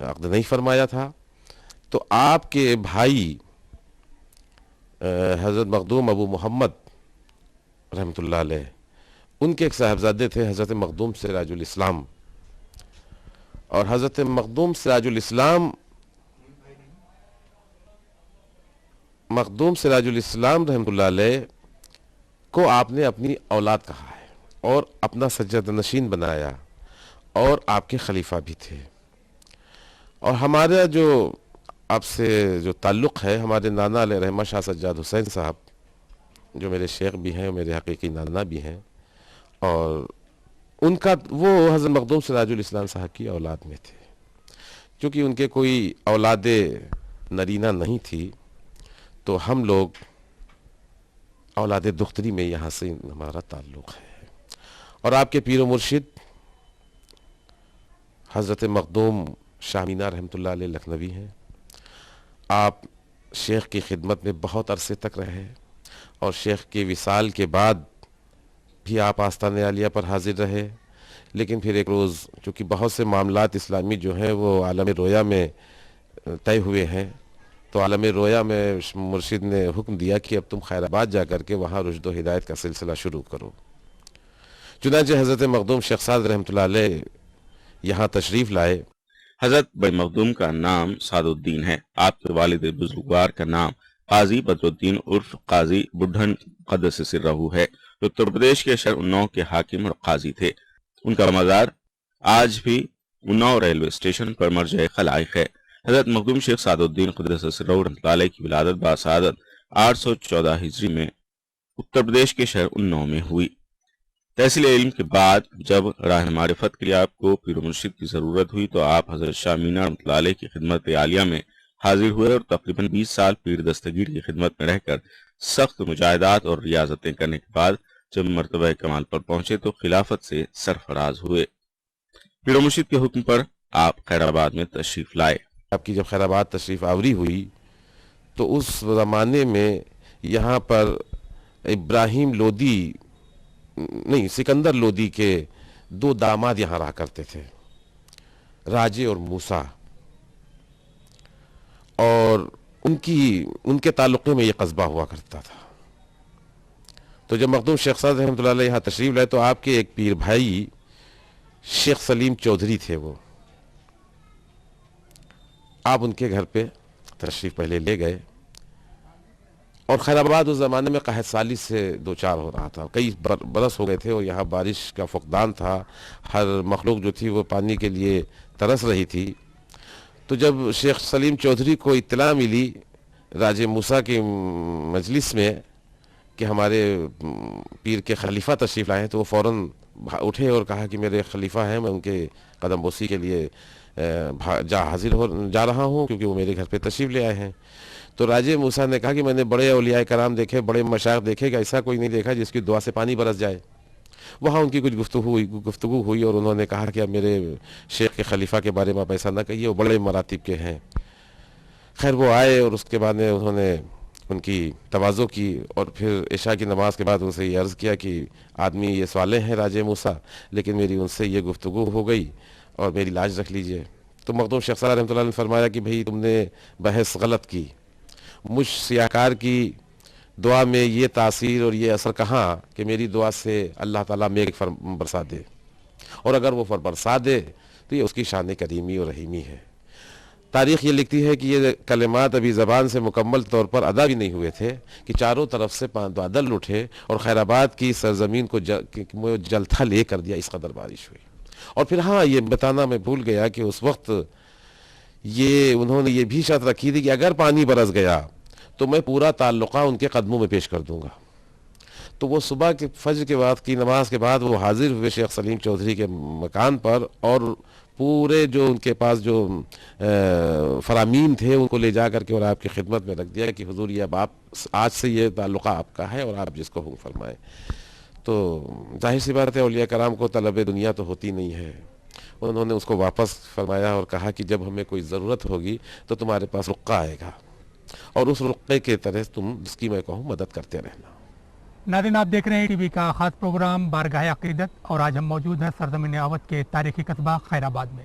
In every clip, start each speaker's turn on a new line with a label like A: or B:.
A: عقد نہیں فرمایا تھا، تو آپ کے بھائی حضرت مخدوم ابو محمد رحمۃ اللہ علیہ، ان کے ایک صاحبزادے تھے حضرت مخدوم سراج الاسلام، اور حضرت مخدوم سراج الاسلام رحمۃ اللہ علیہ کو آپ نے اپنی اولاد کہا ہے اور اپنا سجاد نشین بنایا، اور آپ کے خلیفہ بھی تھے۔ اور ہمارا جو آپ سے جو تعلق ہے، ہمارے نانا علیہ رحمہ شاہ سجاد حسین صاحب، جو میرے شیخ بھی ہیں، میرے حقیقی نانا بھی ہیں، اور ان کا وہ حضرت مخدوم سراج الاسلام صاحب کی اولاد میں تھے۔ چونکہ ان کے کوئی اولاد نرینہ نہیں تھی، تو ہم لوگ اولاد دختری میں یہاں سے ہمارا تعلق ہے۔ اور آپ کے پیر و مرشد حضرت مخدوم شاہ مینا رحمۃ اللہ علیہ لکھنوی ہیں۔ آپ شیخ کی خدمت میں بہت عرصے تک رہے، اور شیخ کے وصال کے بعد بھی آپ آستان عالیہ پر حاضر رہے، لیکن پھر ایک روز چونکہ بہت سے معاملات اسلامی جو ہیں وہ عالم رویا میں طے ہوئے ہیں، تو عالم رویا میں مرشد نے حکم دیا کہ اب تم خیر آباد جا کر کے وہاں رشد و ہدایت کا سلسلہ شروع کرو۔ چنانچہ حضرت مخدوم شیخ سعد رحمۃ اللہ علیہ یہاں تشریف لائے۔
B: حضرت بڑے مخدوم کا نام سعد الدین ہے۔ آپ کے والد بزرگوار کا نام قاضی بدر الدین عرف قاضی بڈھن قدس سرہ ہے، جو اتر پردیش کے شہر اناؤ کے حاکم اور قاضی تھے۔ ان کا مزار آج بھی اناؤ ریلوے اسٹیشن پر مرجع خلائق ہے۔ حضرت مخدوم شیخ سعد الدین قدس سرہ رحمۃ اللہ علیہ کی ولادت باسعادت 814 ہجری میں اتر پردیش کے شہر اناؤ میں ہوئی۔ تحصیل علم کے بعد جب راہ معرفت کے لیے آپ کو پیر و مرشد کی ضرورت ہوئی، تو آپ حضرت شاہ مینا رحمۃ اللہ علیہ کی خدمت عالیہ میں حاضر ہوئے، اور تقریباً 20 سال پیر دستگیر کی خدمت میں رہ کر سخت مجاہدات اور ریاضتیں کرنے کے بعد جب مرتبہ کمال پر پہنچے تو خلافت سے سرفراز ہوئے۔ پیر و مرشد کے حکم پر آپ خیر آباد میں تشریف لائے۔
A: آپ کی جب خیر آباد تشریف آوری ہوئی تو اس زمانے میں یہاں پر ابراہیم لودھی نہیں سکندر لودھی کے 2 داماد یہاں رہا کرتے تھے، راجے اور موسیٰ، اور ان کے تعلقے میں یہ قصبہ ہوا کرتا تھا۔ تو جب مخدوم شیخ سعد رحمۃ اللہ علیہ یہاں تشریف لائے تو آپ کے ایک پیر بھائی شیخ سلیم چودھری تھے، وہ آپ ان کے گھر پہ تشریف پہلے لے گئے، اور خیر آباد اس زمانے میں قحط سالی سے دوچار ہو رہا تھا، کئی برس ہو گئے تھے، اور یہاں بارش کا فقدان تھا، ہر مخلوق جو تھی وہ پانی کے لیے ترس رہی تھی۔ تو جب شیخ سلیم چودھری کو اطلاع ملی راجے موسیٰ کی مجلس میں کہ ہمارے پیر کے خلیفہ تشریف لائے ہیں، تو وہ فوراً اٹھے اور کہا کہ میرے خلیفہ ہیں، میں ان کے قدم بوسی کے لیے جا رہا ہوں، کیونکہ وہ میرے گھر پہ تشریف لے آئے ہیں۔ تو راجے موسیٰ نے کہا کہ میں نے بڑے اولیاء کرام دیکھے، بڑے مشائخ دیکھے، کہ ایسا کوئی نہیں دیکھا جس کی دعا سے پانی برس جائے۔ وہاں ان کی کچھ گفتگو ہوئی، اور انہوں نے کہا کہ اب میرے شیخ کے خلیفہ کے بارے میں آپ ایسا نہ کہیے، وہ بڑے مراتب کے ہیں۔ خیر وہ آئے، اور اس کے بعد میں انہوں نے ان کی تواضع کی، اور پھر عشاء کی نماز کے بعد ان سے یہ عرض کیا کہ آدمی یہ صالح ہیں راجے موسیٰ، لیکن میری ان سے یہ گفتگو ہو گئی اور میری لاج رکھ لیجئے۔ تو مخدوم شیخ سعد رحمۃ اللہ نے فرمایا کہ بھئی تم نے بحث غلط کی، مجھ سیاہکار کی دعا میں یہ تاثیر اور یہ اثر کہاں کہ میری دعا سے اللہ تعالیٰ میغ برسا دے، اور اگر وہ برسا دے تو یہ اس کی شان کریمی اور رحیمی ہے۔ تاریخ یہ لکھتی ہے کہ یہ کلمات ابھی زبان سے مکمل طور پر ادا بھی نہیں ہوئے تھے کہ چاروں طرف سے بادل اٹھے اور خیر آباد کی سرزمین کو جلتھا لے کر دیا، اس قدر بارش ہوئی۔ اور پھر ہاں یہ بتانا میں بھول گیا کہ اس وقت انہوں نے یہ بھی شرط رکھی تھی کہ اگر پانی برس گیا تو میں پورا تعلقہ ان کے قدموں میں پیش کر دوں گا۔ تو وہ صبح کے فجر کے بعد کی نماز کے بعد وہ حاضر ہوئے شیخ سلیم چودھری کے مکان پر، اور پورے جو ان کے پاس جو فرامین تھے ان کو لے جا کر کے اور آپ کی خدمت میں رکھ دیا کہ حضور یہ اب آپ آج سے یہ تعلقہ آپ کا ہے، اور آپ جس کو حکم فرمائیں۔ تو ظاہر سی بات ہے اولیاء کرام کو طلب دنیا تو ہوتی نہیں ہے، انہوں نے اس کو واپس فرمایا اور کہا کہ جب ہمیں کوئی ضرورت ہوگی تو تمہارے پاس رقہ آئے گا، اور اس رقے کے طرح تم جس کی میں کہوں مدد کرتے رہنا۔
C: ناظرین آپ دیکھ رہے ہیں ٹی وی کا خاص پروگرام بارگاہ عقیدت، اور آج ہم موجود ہیں سرزمین اودھ کے تاریخی قصبہ خیر آباد میں۔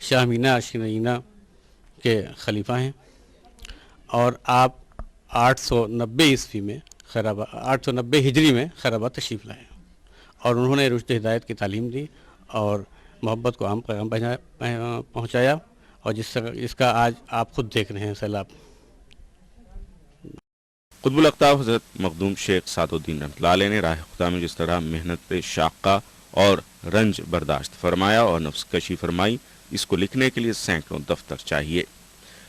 D: شاہ مینا عاشقینہ کے خلیفہ ہیں، اور آپ 890 عیسوی میں 890 ہجری میں خیر آباد تشریف لائے، اور انہوں نے رشد ہدایت کی تعلیم دی اور محبت کو عام پیغام پہنچایا، اور جس کا آج آپ خود دیکھ رہے ہیں سیلاب۔
B: قطب الاقطاب حضرت مخدوم شیخ سعد الدین رحمۃ اللہ علیہ نے راہ خدا میں جس طرح محنت شاقہ اور رنج برداشت فرمایا اور نفس کشی فرمائی، اس کو لکھنے کے لیے سینکڑوں دفتر چاہیے۔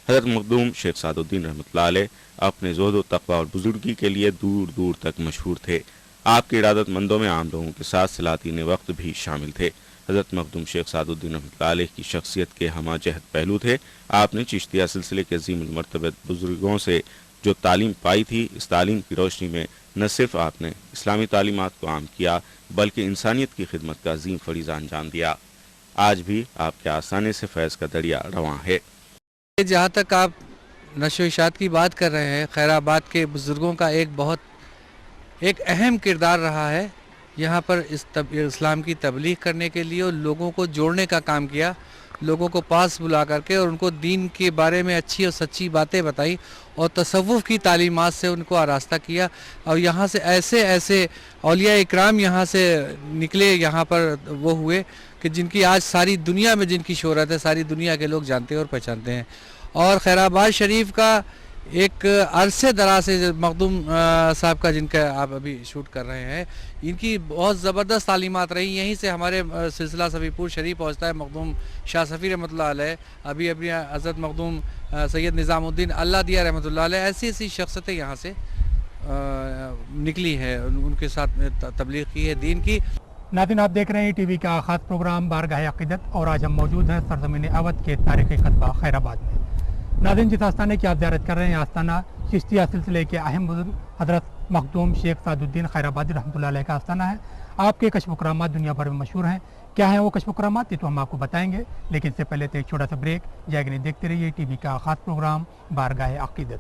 B: حضرت مخدوم شیخ سعد الدین رحمۃ اللہ علیہ اپنے زہد و تقوی اور بزرگی کے لیے دور دور تک مشہور تھے۔ آپ کے ارادت مندوں میں عام لوگوں کے ساتھ سلاطین وقت بھی شامل تھے۔ حضرت مخدوم شیخ سعد الدین رحمۃ اللہ علیہ کی شخصیت کے ہمہ جہت پہلو تھے۔ آپ نے چشتیہ سلسلے کے عظیم المرتبت بزرگوں سے جو تعلیم پائی تھی، اس تعلیم کی روشنی میں نہ صرف آپ نے اسلامی تعلیمات کو عام کیا بلکہ انسانیت کی خدمت کا عظیم فریضہ انجام دیا۔ آج بھی آپ کے آستانے سے فیض کا دریا رواں ہے۔
E: جہاں تک آپ نشر و اشاعت کی بات کر رہے ہیں، خیر آباد کے بزرگوں کا ایک اہم کردار رہا ہے۔ یہاں پر اسلام کی تبلیغ کرنے کے لیے اور لوگوں کو جوڑنے کا کام کیا، لوگوں کو پاس بلا کر کے اور ان کو دین کے بارے میں اچھی اور سچی باتیں بتائی اور تصوف کی تعلیمات سے ان کو آراستہ کیا، اور یہاں سے ایسے اولیاء اکرام یہاں سے نکلے، یہاں پر وہ ہوئے کہ جن کی آج ساری دنیا میں جن کی شہرت ہے، ساری دنیا کے لوگ جانتے اور پہچانتے ہیں۔ اور خیر آباد شریف کا ایک عرصے دراز سے مخدوم صاحب کا، جن کا آپ ابھی شوٹ کر رہے ہیں، ان کی بہت زبردست تعلیمات رہی۔ یہیں سے ہمارے سلسلہ صفی پور شریف پہنچتا ہے۔ مخدوم شاہ صفی رحمۃ اللہ علیہ، ابھی حضرت مخدوم سید نظام الدین اللہ دیا رحمۃ اللہ علیہ، ایسی شخصیتیں یہاں سے نکلی ہیں، ان کے ساتھ تبلیغ کی ہے دین کی۔
C: ناظرین، آپ دیکھ رہے ہیں ٹی وی کا خاص پروگرام بارگاہ عقیدت، اور آج ہم موجود ہیں سرزمین اودھ کے تاریخی قصبہ خیر آباد میں۔ ناظرین، جس آستانے کی آپ زیارت کر رہے ہیں، آستانہ چشتیہ سلسلے کے اہم بزرگ حضرت مخدوم شیخ سعد الدین خیر آبادی رحمۃ اللہ علیہ کا آستانہ ہے۔ آپ کے کشف و کرامات دنیا بھر میں مشہور ہیں۔ کیا ہیں وہ کشف و کرامات، یہ تو ہم آپ کو بتائیں گے، لیکن اس سے پہلے تو ایک چھوٹا سا بریک۔ جائے گا نہیں، دیکھتے رہیے ٹی وی کا خاص پروگرام بارگاہ عقیدت۔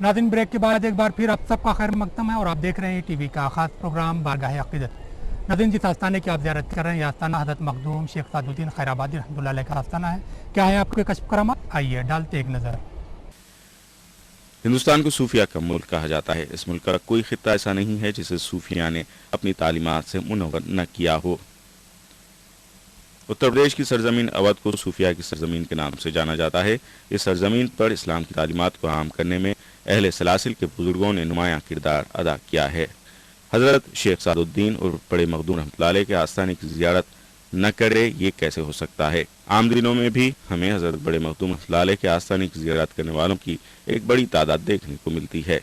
C: ناظرین، بریک کے بعد ایک بار پھر آپ سب کا خیر مقدم ہے، اور آپ دیکھ رہے ہیں ٹی وی کا خاص پروگرام بارگاہ عقیدت۔ ناظرین، جس آستانے کی آپ زیارت کر رہے ہیں، یہ آستانہ حضرت مخدوم شیخ سعد الدین خیر آبادی رحمۃ اللہ علیہ کا آستانہ ہے۔ کیا ہے آپ کے کشف کرامات، آئیے ڈالتے ایک نظر۔
B: ہندوستان کو صوفیہ کا ملک کہا جاتا ہے۔ اس ملک کا کوئی خطہ ایسا نہیں ہے جسے صوفیہ نے اپنی تعلیمات سے منور نہ کیا ہو۔ اتر پردیش کی سرزمین اودھ کو صوفیہ کی سرزمین کے نام سے جانا جاتا ہے۔ اس سرزمین پر اسلام کی تعلیمات کو عام کرنے میں اہل سلاسل کے بزرگوں نے نمایاں کردار ادا کیا ہے۔ حضرت شیخ سعد الدین اور بڑے مخدوم رحمۃ اللہ علیہ کے آستانے کی زیارت نہ کرے، یہ کیسے ہو سکتا ہے؟ عام دنوں میں بھی ہمیں حضرت بڑے مخدوم رحمۃ اللہ علیہ کے آستانے کی زیارت کرنے والوں کی ایک بڑی تعداد دیکھنے کو ملتی ہے۔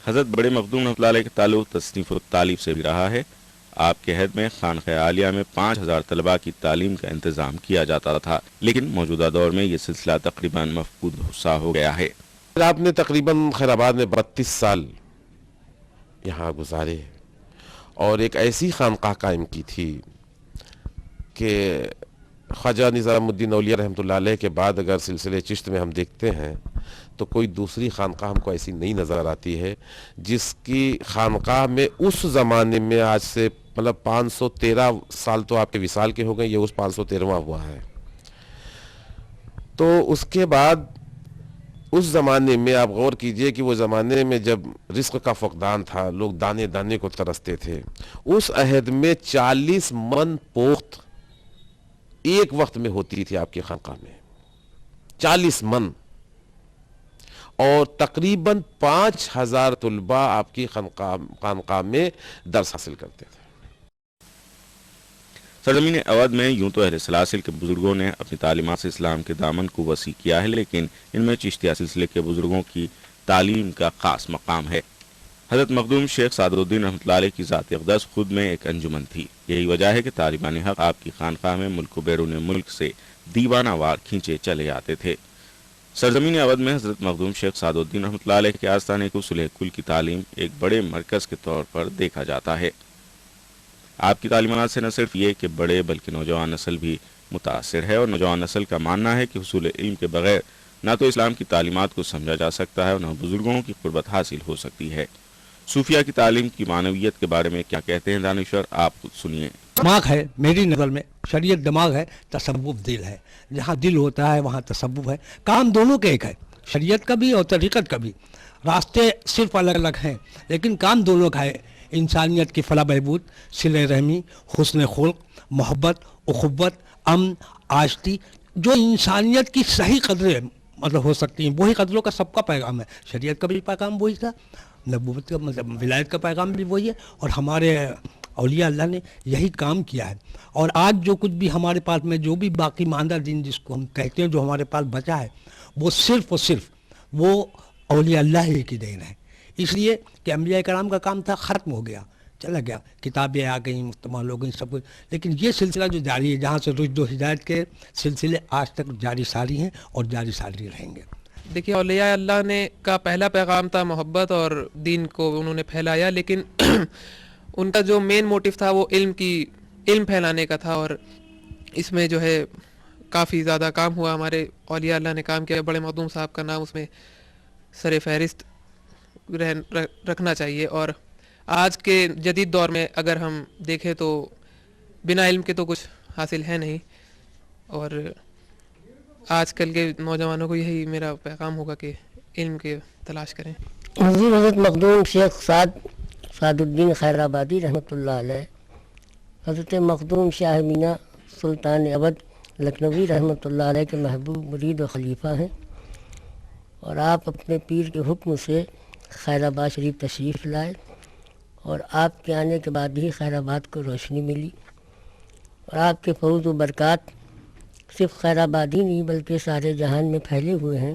B: حضرت بڑے مخدوم رحمۃ اللہ علیہ کے تعلق تصنیف و تعلیف سے بھی رہا ہے۔ آپ کے عہد میں خانقاہ عالیہ میں 5000 طلباء کی تعلیم کا انتظام کیا جاتا تھا، لیکن موجودہ دور میں یہ سلسلہ تقریباً مفقود سا ہو گیا ہے۔
A: آپ نے تقریباً خیر آباد میں 32 سال یہاں گزارے اور ایک ایسی خانقاہ قائم کی تھی کہ خواجہ نظام الدین اولیاء رحمۃ اللہ علیہ کے بعد اگر سلسلے چشت میں ہم دیکھتے ہیں تو کوئی دوسری خانقاہ ہم کو ایسی نہیں نظر آتی ہے جس کی خانقاہ میں اس زمانے میں، آج سے مطلب 513 سال تو آپ کے وصال کے ہو گئے، یہ اس 513واں ہوا ہے۔ تو اس کے بعد اس زمانے میں آپ غور کیجئے کہ وہ زمانے میں جب رزق کا فقدان تھا، لوگ دانے دانے کو ترستے تھے، اس عہد میں 40 من پوخت ایک وقت میں ہوتی تھی آپ کی خانقاہ میں، 40 من، اور تقریباً 5000 طلباء آپ کی خانقاہ میں درس حاصل کرتے تھے۔
B: سرزمین اودھ میں یوں تو اہل سلاسل کے بزرگوں نے اپنی تعلیمات سے اسلام کے دامن کو وسیع کیا ہے، لیکن ان میں چشتیہ سلسلے کے بزرگوں کی تعلیم کا خاص مقام ہے۔ حضرت مخدوم شیخ سعد الدین رحمۃ اللہ علیہ کی ذات اقدس خود میں ایک انجمن تھی۔ یہی وجہ ہے کہ طالبان حق آپ کی خانقاہ میں ملک و بیرون ملک سے دیوانہ وار کھینچے چلے آتے تھے۔ سرزمین اودھ میں حضرت مخدوم شیخ سعد الدین رحمۃ اللہ علیہ کے آستانے کو صلح کل کی تعلیم ایک بڑے مرکز کے طور پر دیکھا جاتا ہے۔ آپ کی تعلیمات سے نہ صرف یہ کہ بڑے بلکہ نوجوان نسل بھی متاثر ہے، اور نوجوان نسل کا ماننا ہے کہ حصول علم کے بغیر نہ تو اسلام کی تعلیمات کو سمجھا جا سکتا ہے اور نہ بزرگوں کی قربت حاصل ہو سکتی ہے۔ صوفیہ کی تعلیم کی معنویت کے بارے میں کیا کہتے ہیں دانشور، آپ خود سنیے۔
F: دماغ ہے میری نظر میں، شریعت دماغ ہے، تصوف دل ہے۔ جہاں دل ہوتا ہے وہاں تصوف ہے۔ کام دونوں کے ایک ہے، شریعت کا بھی اور طریقت کا بھی۔ راستے صرف الگ الگ ہیں لیکن کام دونوں کا ہے۔ انسانیت کی فلاح بہبود، صلہ رحمی، حسن خلق، محبت، اخوت، امن، آشتی، جو انسانیت کی صحیح قدریں مطلب ہو سکتی ہیں، وہی قدروں کا سب کا پیغام ہے۔ شریعت کا بھی پیغام وہی تھا، نبوت کا مطلب ولایت کا پیغام بھی وہی ہے، اور ہمارے اولیاء اللہ نے یہی کام کیا ہے۔ اور آج جو کچھ بھی ہمارے پاس میں جو بھی باقی ماندہ دین جس کو ہم کہتے ہیں جو ہمارے پاس بچا ہے، وہ صرف اور صرف وہ اولیاء اللہ ہی کی دین ہے۔ اس لیے کہ انبیاء کرام کا کام تھا، ختم ہو گیا، چلا گیا، کتابیں آ گئیں، مستعمل ہو گئیں، سب کچھ، لیکن یہ سلسلہ جو جاری ہے، جہاں سے رشد و ہدایت کے سلسلے آج تک جاری ساری ہیں اور جاری ساری رہیں گے۔
G: دیکھیے اولیاء اللہ نے کا پہلا پیغام تھا محبت، اور دین کو انہوں نے پھیلایا، لیکن ان کا جو مین موٹیو تھا وہ علم پھیلانے کا تھا، اور اس میں جو ہے کافی زیادہ کام ہوا۔ ہمارے اولیاء اللہ نے کام کیا، بڑے مخدوم صاحب کا نام اس میں سر فہرست رکھنا چاہیے۔ اور آج کے جدید دور میں اگر ہم دیکھیں تو بنا علم کے تو کچھ حاصل ہے نہیں، اور آج کل کے نوجوانوں کو یہی میرا پیغام ہوگا کہ علم کے تلاش کریں۔
H: حضور حضرت مخدوم شیخ سعد الدین خیر آبادی رحمۃ اللہ علیہ، حضرت مخدوم شاہ مینا سلطان اودھ لکھنوی رحمۃ اللہ علیہ کے محبوب مرید و خلیفہ ہیں، اور آپ اپنے پیر کے حکم سے خیر آباد شریف تشریف لائے، اور آپ کے آنے کے بعد ہی خیر آباد کو روشنی ملی، اور آپ کے فوز و برکات صرف خیر آباد ہی نہیں بلکہ سارے جہان میں پھیلے ہوئے ہیں۔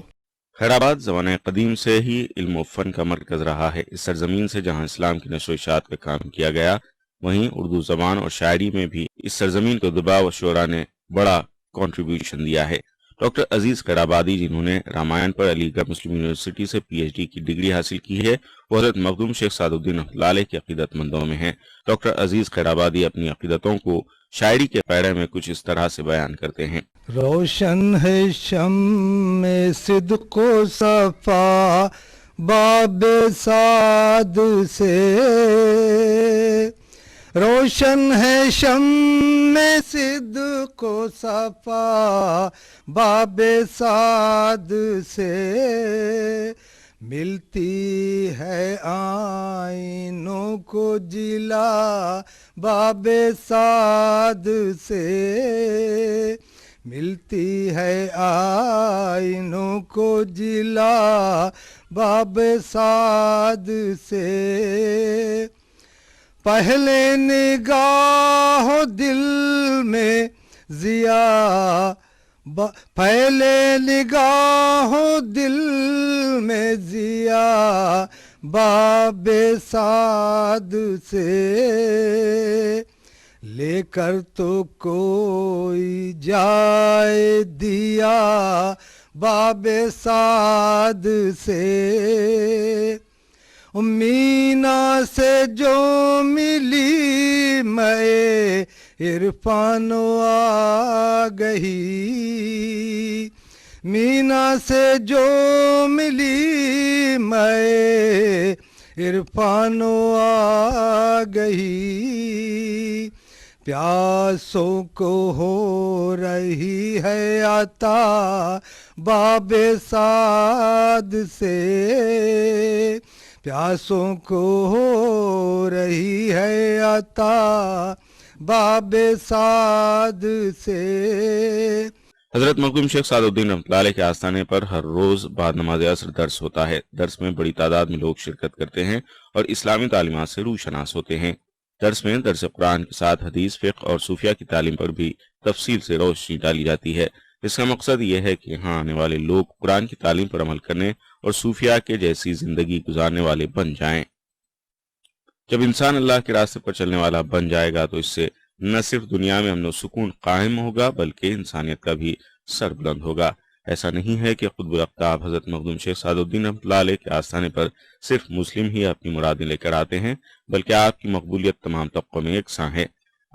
B: خیر آباد زمانہ قدیم سے ہی علم و فن کا مرکز رہا ہے۔ اس سرزمین سے جہاں اسلام کی نشر و اشاعت کا کام کیا گیا، وہیں اردو زبان اور شاعری میں بھی اس سرزمین کو ادباء و شعراء نے بڑا کنٹریبیوشن دیا ہے۔ ڈاکٹر عزیز خیر آبادی، جنہوں نے رامائن پر علی گڑھ مسلم یونیورسٹی سے پی ایچ ڈی کی ڈگری حاصل کی ہے، وہ حضرت مخدوم شیخ سعد الدین رحمۃ اللہ علیہ کے عقیدت مندوں میں ہیں۔ ڈاکٹر عزیز خیر آبادی اپنی عقیدتوں کو شاعری کے پیرے میں کچھ اس طرح سے بیان کرتے ہیں۔
I: روشن ہے شمع صدق و صفا باب سعد سے، روشن ہے شمع صدق و صفا باب سعد سے، ملتی ہے آئینوں کو جلا باب سعد سے، ملتی ہے آئینوں کو جلا باب سعد سے، پہلے نگاہ دل میں ضیا، پہلے نگاہ دل میں ضیا باب سعد سے، لے کر تو کوئی جائے دیا باب سعد سے، مینا سے جو ملی میں عرفان آ گئی، مینا سے جو ملی میں عرفان آ گئی، پیاسوں کو ہو رہی ہے عطا باب سعد سے، پیاسوں کو ہو رہی ہے عطا باب سعد سے۔
B: حضرت مخدوم شیخ سعد الدین رحمۃ اللہ علیہ کے آستانے پر ہر روز بعد نماز عصر درس ہوتا ہے۔ درس میں بڑی تعداد میں لوگ شرکت کرتے ہیں اور اسلامی تعلیمات سے روشناس ہوتے ہیں۔ درس میں درس قرآن کے ساتھ حدیث، فقہ اور صوفیہ کی تعلیم پر بھی تفصیل سے روشنی ڈالی جاتی ہے۔ اس کا مقصد یہ ہے کہ یہاں آنے والے لوگ قرآن کی تعلیم پر عمل کرنے اور صوفیہ کے جیسی زندگی گزارنے والے بن جائیں۔ جب انسان اللہ کے راستے پر چلنے والا بن جائے گا تو اس سے نہ صرف دنیا میں امن و سکون قائم ہوگا بلکہ انسانیت کا بھی سر بلند ہوگا۔ ایسا نہیں ہے کہ قطب الاقطاب حضرت مخدوم شیخ سعد الدین رحمۃ اللہ علیہ کے آستانے پر صرف مسلم ہی اپنی مرادیں لے کر آتے ہیں، بلکہ آپ کی مقبولیت تمام طبقوں میں یکساں ہے۔